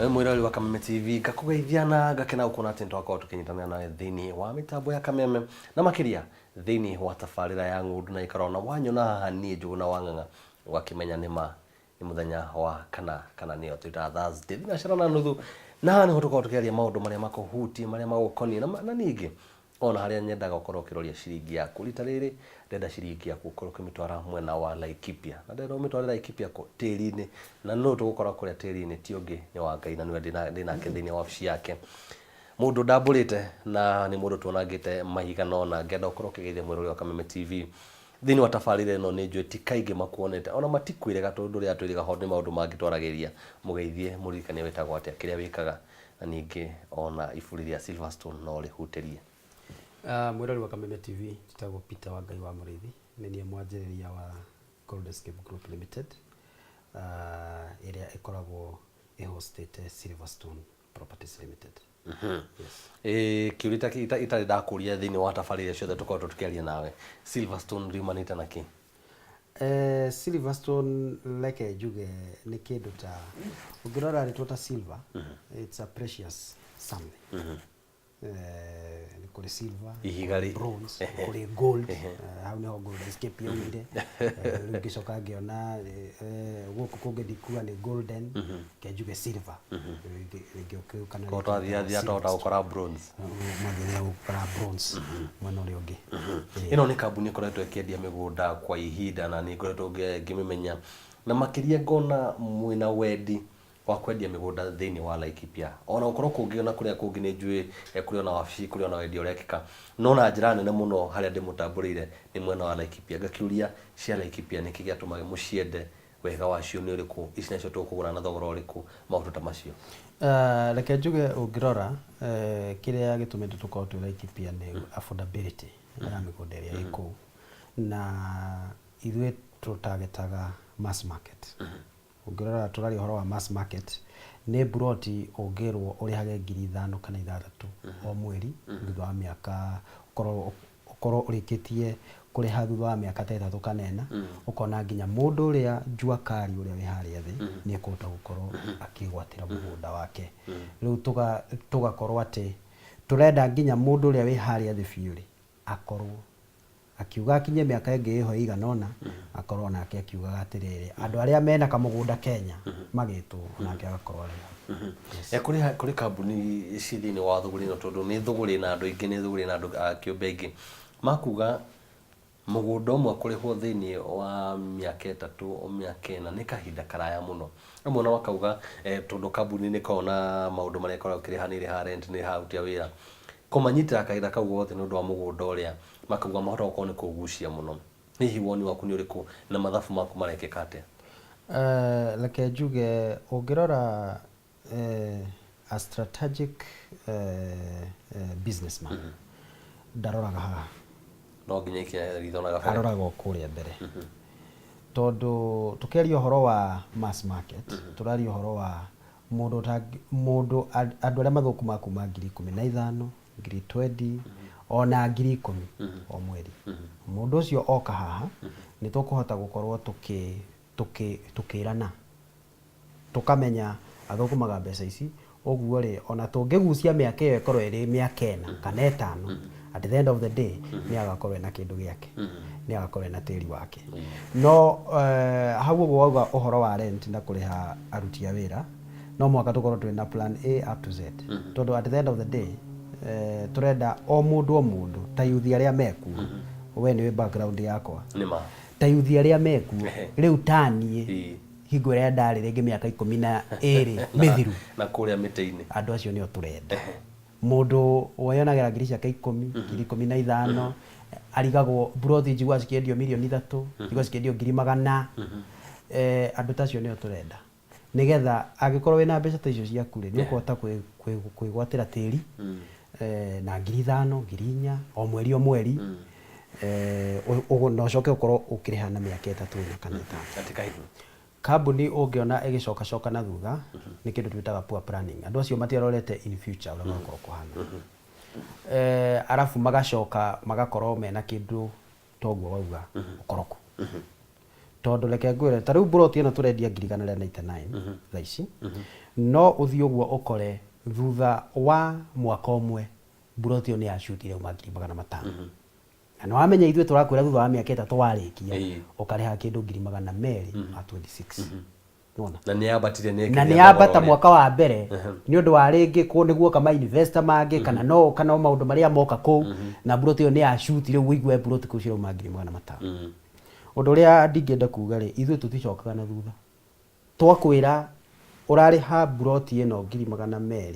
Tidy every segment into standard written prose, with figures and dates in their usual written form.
mwirali wa Kameme TV gakugeithiana gakena ukona atento akao tukinyitana na thini wa mitambo ya Kameme na makiria thini wa tafarira ya Ngundu na Uikaro na wanyona ni Njuguna Wang'ang'a wakimenya nima ni muthenya wa kana niyo twita Thursday na shirana nuthu na ni hotuko tukiaria maundu maria makuhuti maria magukoni na ningi ona haria nyendaga ukorwo kiroria shiringi yaku rita riri ndenda shiringi yaku ukorwo kimitwara mwena wa Laikipia na ndenda umitwara Laikipia ko tiri-ini na no tugukora kuria tiri-ini ti ungi ni wa Ngai na niwe ndina kithini wa ofisi yake mundu ndambulite na ni mundu tuonangite mahiga nona ngenda ukorwo kigeithia mwirori wa Kameme TV thini wa tafarire no ni njwe ti kaingi makuonete ona matikwirega tondu ria twiriga ho ni maundu mangitwaragiria mugeithie muririkane wetagwo atia kiria wikaga na ningi ona iburi ria Silverstone no rihuterie. Mwirori wa Kameme TV titagwo Peter wa Ngai wa Murithi ni mwanjiriria wa Gold Escape Group Limited area ikoragwo hostete Silverstone Properties Limited. Yes. Kiurita itari ndakuria thini wa tafarire ciothe tukorwo tukiaria nawe Silverstone riumanite na ki? Silverstone like juge ni kindu ta ungirora ri tota silver. It's a precious something. Ni kuri silver, ihigari, bronze, kuri gold, hau niho Gold Escape yoire. Ngicoka ngiona guku kungi ndikua ni golden, kejuge silver. Ngiokiu kana ko twathia tota ukora bronze. Mwathia ukora bronze mwena uri ungi. Ino ni kambuni ikoretwo ikiendia migunda kwa ihinda na ni ikoretwo ngimimenya na makiria ngona mwina wendi wa kwendia migunda thini wa Laikipia ona ukorwo kungiona kuria kungi ni njui kuri ona wabici kuri ona wendia urekika no na njira nene muno haria ndimutambũrĩire ni mwena wa Laikipia ngakiuria cia Laikipia niki giatumage muciende wega wacio ni uriku ici nacio tukugura na thogora uriku maundu ta macio. Reke njuge ungirora kiria gitumite tukorwo twi Laikipia ni affordability ya migunda iria iko na ithuĩ tutagetaga mass market. Ungirora turari horo wa mass market ni broti ungirwo urihage 5,000 kana 6,000 o mweri thutha wa miaka ukorwo urikitie kuriha thutha wa miaka 3 kana 4 ukona nginya mundu uria njua kari uria wi haria thi ni ekota gukorwo akigwatira mugunda wake riu tugakorwo ati turenda nginya mundu uria wi haria thi fiuri akorwo akiuga akinye miaka ingi iho iganona akorwo nake akiuga atiriri andu aria mena kamugunda Kenya magitu nake agakorwo ari kuri kambuni ici thini wa thuguri no tondu ni thuguri na andu ingi ni thuguri na andu kiumbe ingi makuga mugunda umwe kurihwo thini wa miaka 3 o miaka 4 ni kahinda karaya muno amwe na wakauga tondu kambuni ni kona maundu maria ikoragwo kirihanire ha rent ni hautia wira kumanyitira kahinda kau gothe ni undu wa mugunda uria makauga mahota gukorwo ni kugucia muno hihi woni waku ni uriku na mathabu maku marekeka atia? Reke njuge ungirora a strategic businessman ndaroraga haha no nginya ikinya rithonaga bere aroraga kuria mbere tondu tukiaria uhoro wa mass market turaria uhoro wa mundu andu aria mathukuma kuma 15,000 20 ona 10,000 o mweri mundu ucio oka haha ni tukuhota gukorwo tukirana tukamenya athukumaga mbeca ici oguo ri ona tungigucia miaka iyo ikorwo iri miaka 4 kana 5 at the end of the day ni agakorwo na kindu giake ni agakorwo na tiri wake no hau uguo wauga uhoro wa rent na kuriha aruti a wira no mwaka tukorwo twina plan A up to Z tondu at the end of the day turenda o mundu ta yuthi aria meku we ni background yakwa nima ta yuthi aria meku riu tanie hingo ria ndari ringi miaka 12 mithiru na kuria miti-ini andu acio nio turenda mundu woyonagira ngiri ciake 10,000 arigagwo brothi njigua cikiendio milioni 3 njigua cikiendio 100,000 andu tacio nio turenda nigetha agikorwo wina mbeca ta icio ciaku ri ni ukota kwigwatira tiri na 5,000 4,000 o mweri no coke ukorwo ukiriha na miaka 3 kana 5 katika hivyo kambuni ungiona igicoka na thutha ni kindu twitaga poor planning andu acio matiarorete in future uria gakorwo kuhana arafu magacoka magakorwo mena kindu toguo wauga ukoroku tondu reke ngwire ta riu buroti ino turendia 199 thaa ici no uthii uguo ukore thutha wa mwaka umwe buroti ino ya shoot ile umagiri 500 na no amenya ithuĩ tũrakwĩra thutha wa mĩaka 3 warĩkia ũkareha kĩndũ 200 at 26 nona na nĩ yambata mwaka wa mbere nĩ ũndũ wa rĩngĩ kũ nĩguo kama investor mangĩ kana maũndũ marĩa moka kũu na buroti ĩyo nĩ ya shoot rĩu wĩigue buroti kũu cirauma 500 ũndũ ũrĩa ndingĩenda kuga rĩ ithuĩ tũticokaga na thutha twakwĩra ũrarĩha buroti ĩno 200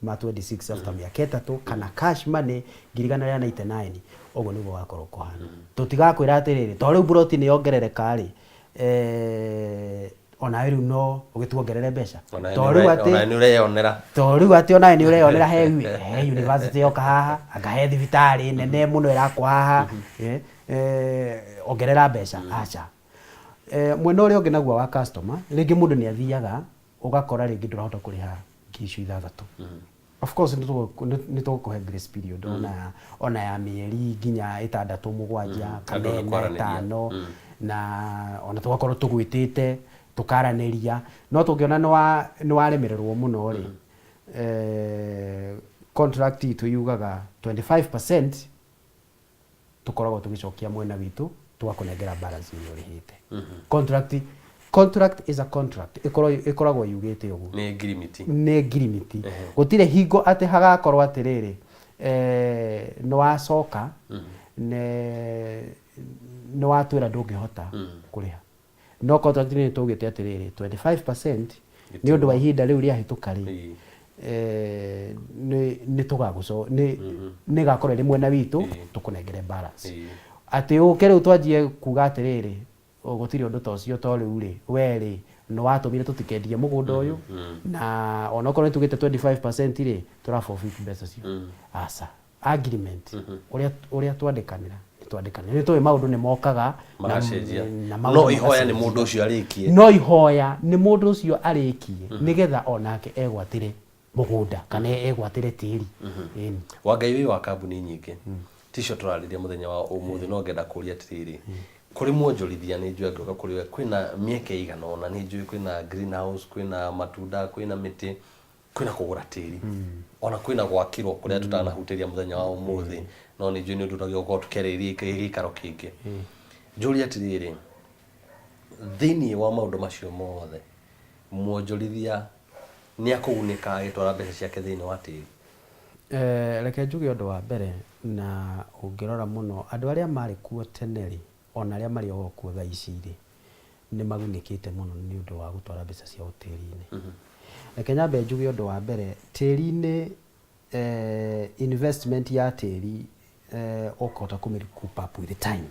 ma 26 after mĩaka 3 kana cash money 199 ũguo nĩguo wakorwo kũhana tũtigakwĩra atĩrĩrĩ to rĩu buroti nĩ yongerereka rĩ ona rĩu no ũgĩtuongerere mbeca to rĩu atĩ ona nĩ ũreyonera he university yoka haha akahe thibitarĩ nene mũno ĩrakwa haha ongerera mbeca acha mwena ũrĩa ũngĩ naguo wa customer rĩngĩ mũndũ nĩ athiaga ũgakora rĩngĩ ndũrahota kũrĩha ngicu 6 of course nĩ tũkũhe grace period ona ya mĩeri nginya 6 7 kana 5 na ona tũgakorwo tũgwĩtĩte tukaranĩria no tũngĩona nĩ waremererwo mũno rĩ contract itu yugaga 25% tukoragwo tũgĩcokia mwena witũ tugakũnengera balance ĩyo ũrĩhĩte contract is a contract ikoragwo yugĩte ũguo nĩ ngirimiti gũtirĩ hingo atĩ hagakorwo atĩrĩrĩ nĩ wacoka nĩ watwĩra ndũngĩhota kũrĩha no contract nĩ tũgĩte atĩrĩrĩ 25% nĩ ũndũ wa ihinda rĩu rĩahĩtũka rĩ nĩ tũgagũco nĩ gakorwo rĩ mwena witũ tũkũnengere balance atĩ ũke rĩu twanjie kuga atĩrĩrĩ gũtirĩ ũndũ ta ũcio to rĩu rĩ we rĩ nĩ watũmire tũtikendie mũgũnda ũyũ na onokorwo nĩ tugĩte 25% rĩ tũra forfeit mbeca cio aca agreement ũrĩa twandĩkanĩra nĩ tũĩ maũndũ nĩ mokaga no ihoya nĩ mũndũ ũcio arĩkie nĩgetha onake egwatĩre mũgũnda kana egwatĩre tĩri Wangai wĩ wa kambuni nyingĩ ticio tũrarĩria mũthenya wa ũmũthĩ no ngenda kũria atĩrĩrĩ kuri mwonjorithia nĩ njũĩ ngĩoka kuri we kwĩna mĩeke igana ona nĩ njũĩ kwĩna greenhouse kwĩna matunda kwĩna mĩtĩ kwĩna kũgũra tĩri ona kwĩna gwakĩrwo kũrĩa tũtanahutĩria mũthenya wa ũmũthĩ no nĩ njũĩ nĩ ũndũ tũgĩoka tũkerĩrie gĩikaro kĩngĩ njũria atĩrĩrĩ thĩinĩ wa maũndũ macio mothe mwonjorithia nĩ akũgunĩka agĩtwara mbeca ciake thĩinĩ wa tĩri reke njuge ũndũ wa mbere na ũngĩrora mũno andũ arĩa marĩ kuo tene rĩ ona arĩa marĩ o kuo thaa ici rĩ nĩ magunĩkĩte mũno nĩ ũndũ wa gũtwara mbeca ciao tĩri-inĩ reke nyambe njuge ũndũ wa mbere tĩri-inĩ investment ya tĩri ũkahota kũmĩrecoup up with time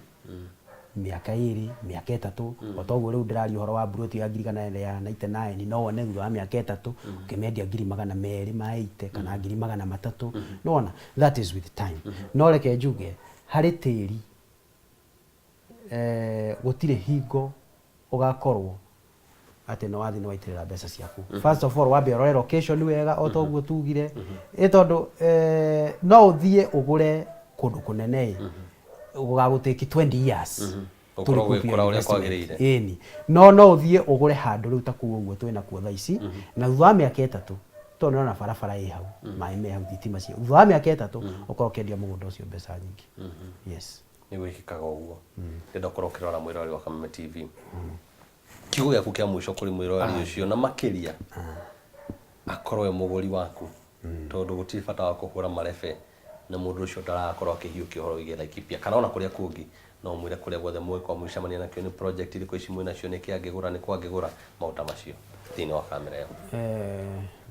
mĩaka 2 mĩaka 3 otoguo rĩu ndĩraria ũhoro wa buroti ya 199 no wone thutha wa mĩaka 3 ũkĩmendia 200 ma 80 kana 300 no wona that is with time no reke njuge harĩ tĩri gũtirĩ hingo ũgakorwo atĩ no wathi nĩ waitĩrĩra mbeca ciaku first of all wambe ũrore location wega otoguo tugire tondũ no ũthiĩ ũgũre kũndũ kũnene gũgagũtĩki 20 years ũkora ũrĩa kwagĩrĩire no ũthiĩ ũgũre handũ rĩu ta kuo ũguo twĩna kuo thaa ici na thutha wa mĩaka 3 to nĩ ona barabara ĩ hau maĩ me hau thitima cio thutha wa mĩaka 3 ũkorwo ũkĩendia mũgũnda ũcio mbeca nyingĩ yes nĩ gwĩkĩkaga ũguo ndenda ũkorwo ũkĩrora mwĩroreri wa Kameme TV kiugo gĩaku kĩa mũico kũrĩ mwĩroreri ũcio na makĩria akorwo mũgũri waku tondũ gũtirĩ bata wa kũhũra marebe na mũndũ ũcio ndarakorwo akĩhiũkia ũhoro wĩgiĩ Laikipia kana ona kũrĩa kũngĩ no mwĩre kũrĩa guothe mũgĩkorwo mũgĩcemania nakĩo nĩ project irĩkũ ici mwĩnacio nĩ kĩangĩgũra nĩ kwangĩgũra maũndũ macio thĩinĩ wa kamera ĩyo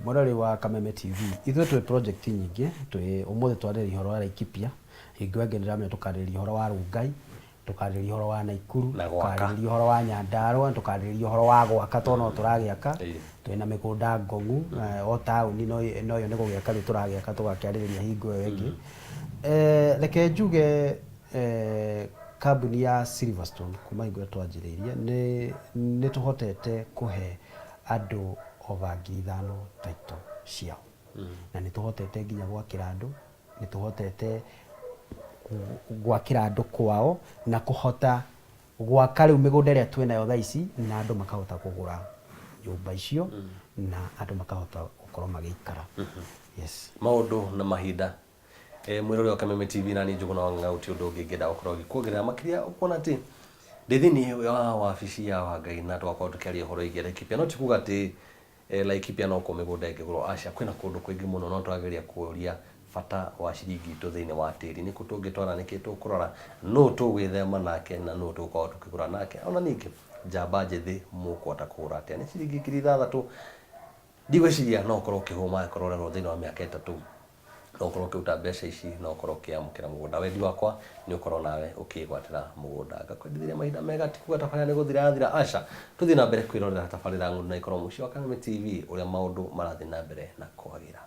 mwĩroreri wa Kameme TV ithuĩ twĩ project nyingĩ twĩ ũmũthĩ twarĩrĩria ũhoro wa Laikipia hingo ĩngĩ ndĩramenya tũkarĩrĩria ũhoro wa Rungai tũkarĩrĩria ũhoro wa Naikuru tũkarĩrĩria ũhoro wa Nyandarua tũkarĩrĩria ũhoro wa gwaka to no tũragĩaka twĩna mĩgũnda ngong'u o taũni no yo nĩ gũgĩaka rĩu tũragĩaka tũgakĩarĩrĩria hingo ĩyo ĩngĩ reke njuge kambuni ya Silverstone kuma hingo ĩrĩa twanjĩrĩirie nĩ tũhotete kũhe andũ over 5,000 title ciao na nĩ tũhotete nginya gwakĩra andũ nĩ tũhotete gwakĩra andũ kwao na kũhota gwaka riu migunda iria twinayo thaa ici na andu makahota kugura nyumba icio na andu makahota gukorwo magiikara. Yes. Maundu na mahinda mwirore wa Kameme TV na ni Njuguna Wanganga uti undu ngingenda ukorwo gikuongerera makiria ukona ati ndithini wa wabici ya Wangai na twakorwo tukiaria horo igia Laikipia no tikuga ati Laikipia no ko migunda ingigurwo aca kwina kundu kwingi muno no twageria kuuria bata wa ciringi itu thiini wa tiri ni kutungitwara niki tukurora no tugwithema nake na no tukorwo tukigura nake ona ningi njamba njithi mukwata kugura atia ni ciringi 6,000 ndigwiciria no korwo kihuma kororerwo thiini wa miaka 3 no korwo kiuta mbeca ici no korwo kiamukira mugunda wendi wakwa ni ukorwo nawe ukigwatira mugunda ngakwendithia mahinda mega tikuga tabarira ni guthira aca tuthii na mbere kwirorera tabarira Ngundu na Ikoro mucio wa Kameme TV uria maundu marathii na mbere na kwagira.